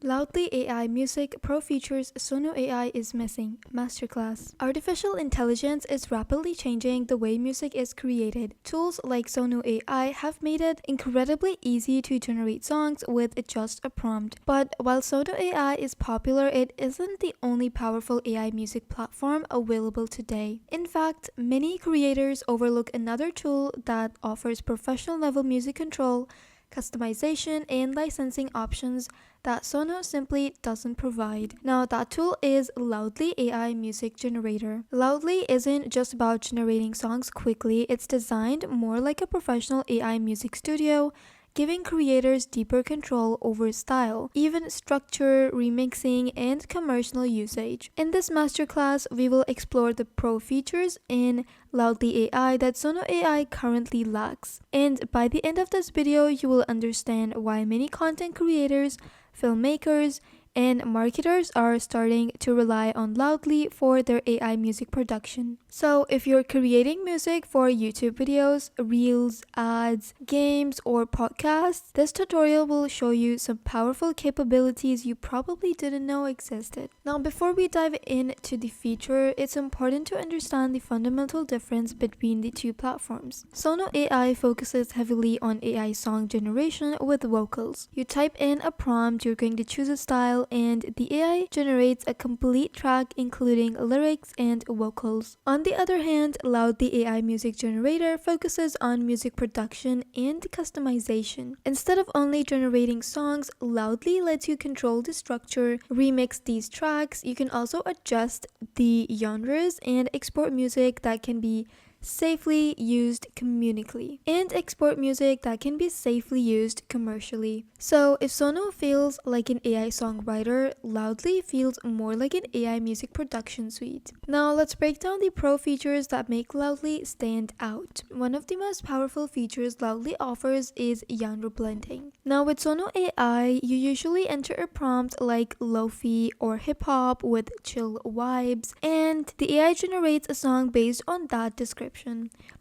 Loudly AI Music Pro features Suno AI is missing. Masterclass. Artificial intelligence is rapidly changing the way music is created. Tools like Suno AI have made it incredibly easy to generate songs with just a prompt. But while Suno AI is popular, it isn't the only powerful AI music platform available today. In fact, many creators overlook another tool that offers professional level music control, customization, and licensing options that Suno simply doesn't provide. Now, that tool is Loudly AI Music Generator. Loudly isn't just about generating songs quickly, it's designed more like a professional AI music studio, giving creators deeper control over style, even structure, remixing, and commercial usage. In this masterclass, we will explore the pro features in Loudly AI that Suno AI currently lacks. And by the end of this video, you will understand why many content creators, filmmakers, and marketers are starting to rely on Loudly for their AI music production. So if you're creating music for YouTube videos, reels, ads, games, or podcasts, this tutorial will show you some powerful capabilities you probably didn't know existed. Now, before we dive into the feature, it's important to understand the fundamental difference between the two platforms. Suno AI focuses heavily on AI song generation with vocals. You type in a prompt, you're going to choose a style, and the AI generates a complete track including lyrics and vocals. On the other hand, Loudly AI Music Generator focuses on music production and customization. Instead of only generating songs, Loudly lets you control the structure, remix these tracks. You can also adjust the genres and export music that can be safely used communically, and export music that can be safely used commercially. So if Suno feels like an AI songwriter, Loudly feels more like an AI music production suite. Now let's break down the pro features that make Loudly stand out. One of the most powerful features Loudly offers is genre blending. Now with Suno AI, you usually enter a prompt like lo-fi or hip-hop with chill vibes, and the AI generates a song based on that description.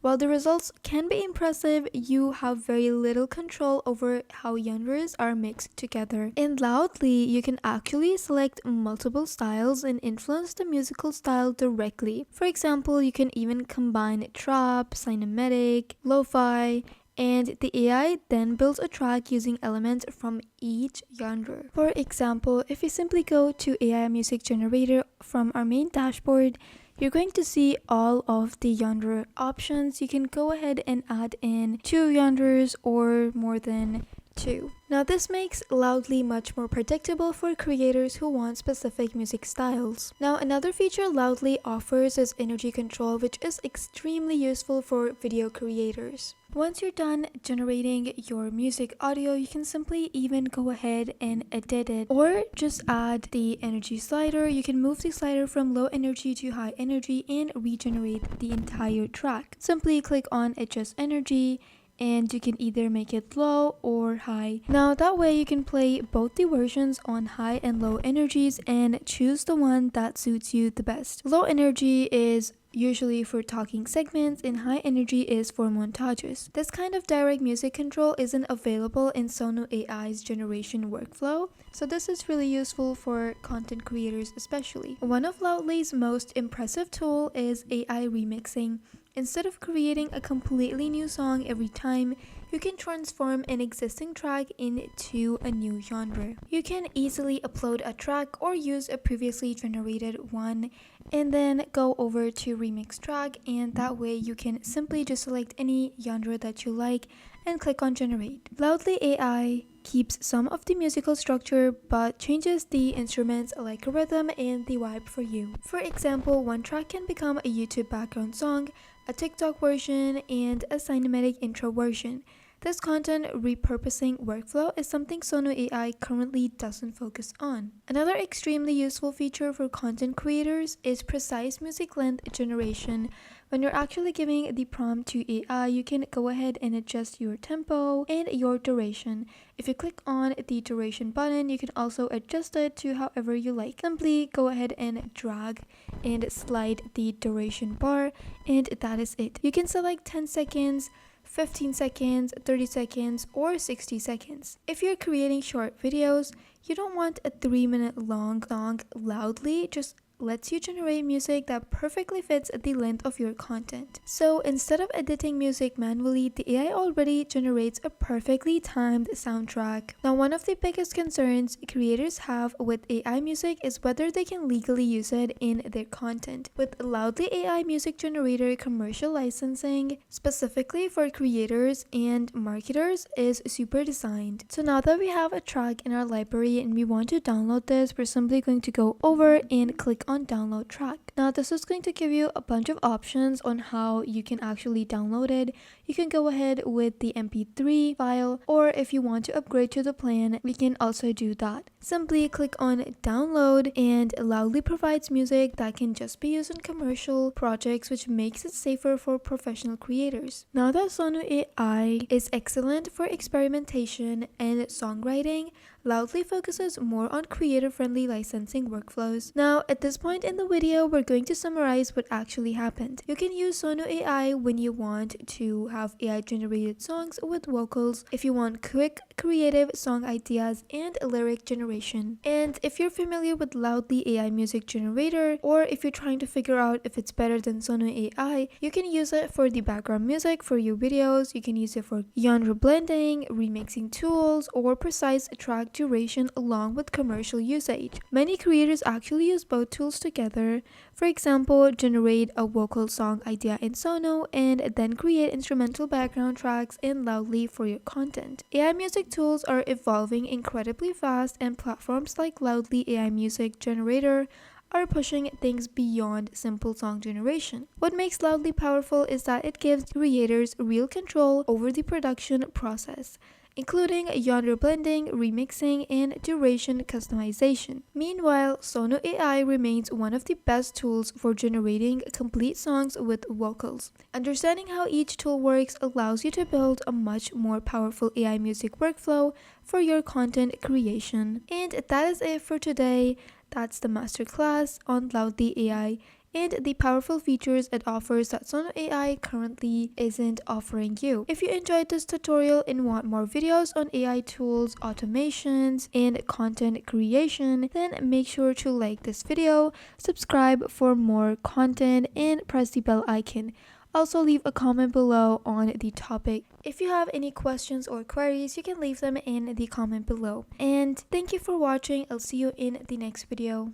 While the results can be impressive, you have very little control over how genres are mixed together. In Loudly, you can actually select multiple styles and influence the musical style directly. For example, you can even combine trap, cinematic, lo-fi, and the AI then builds a track using elements from each genre. For example, if you simply go to AI Music Generator from our main dashboard, you're going to see all of the genre options. You can go ahead and add in 2 genres or more than 2. Now this makes Loudly much more predictable for creators who want specific music styles. Now another feature Loudly offers is energy control, which is extremely useful for video creators. Once you're done generating your music audio, you can simply even go ahead and edit it or just add the energy slider. You can move the slider from low energy to high energy and regenerate the entire track. Simply click on adjust energy, and you can either make it low or high. Now that way you can play both the versions on high and low energies and choose the one that suits you the best. Low energy is usually for talking segments, and high energy is for montages. This kind of direct music control isn't available in Suno AI's generation workflow, so this is really useful for content creators especially. One of Loudly's most impressive tool is AI remixing. Instead of creating a completely new song every time, you can transform an existing track into a new genre. You can easily upload a track or use a previously generated one and then go over to remix track, and that way you can simply just select any genre that you like and click on generate. Loudly AI keeps some of the musical structure but changes the instruments like a rhythm and the vibe for you. For example, one track can become a YouTube background song, a TikTok version, and a cinematic intro version. This content repurposing workflow is something Suno AI currently doesn't focus on. Another extremely useful feature for content creators is precise music length generation. When you're actually giving the prompt to AI, you can go ahead and adjust your tempo and your duration. If you click on the duration button, you can also adjust it to however you like. Simply go ahead and drag and slide the duration bar, and that is it. You can select 10 seconds, 15 seconds, 30 seconds, or 60 seconds. If you're creating short videos, You don't want a 3-minute long song loudly, just lets you generate music that perfectly fits the length of your content. So instead of editing music manually, the AI already generates a perfectly timed soundtrack. Now, one of the biggest concerns creators have with AI music is whether they can legally use it in their content. With Loudly AI music generator, commercial licensing, specifically for creators and marketers, is super designed. So now that we have a track in our library and we want to download this, we're simply going to go over and click on download track. Now this is going to give you a bunch of options on how you can actually download it. You can go ahead with the MP3 file, or if you want to upgrade to the plan, we can also do that. Simply click on download, and Loudly provides music that can just be used in commercial projects, which makes it safer for professional creators. Now that Suno AI is excellent for experimentation and songwriting, Loudly focuses more on creator-friendly licensing workflows. Now, at this point in the video, we're going to summarize what actually happened. You can use Suno AI when you want to have AI-generated songs with vocals, if you want quick, creative song ideas, and lyric generation. And if you're familiar with Loudly AI music generator, or if you're trying to figure out if it's better than Suno AI, you can use it for the background music for your videos. You can use it for genre blending, remixing tools, or precise track duration along with commercial usage. Many creators actually use both tools together. For example, generate a vocal song idea in Suno and then create instrumental background tracks in Loudly for your content. AI music tools are evolving incredibly fast, and platforms like Loudly AI music generator are pushing things beyond simple song generation. What makes Loudly powerful is that it gives creators real control over the production process, including genre blending, remixing, and duration customization. Meanwhile, Suno AI remains one of the best tools for generating complete songs with vocals. Understanding how each tool works allows you to build a much more powerful AI music workflow for your content creation. And that is it for today. That's the masterclass on Loudly AI and the powerful features it offers that Suno AI currently isn't offering you. If you enjoyed this tutorial and want more videos on AI tools, automations, and content creation, then make sure to like this video, subscribe for more content, and press the bell icon. Also, leave a comment below on the topic. If you have any questions or queries, you can leave them in the comment below. And thank you for watching. I'll see you in the next video.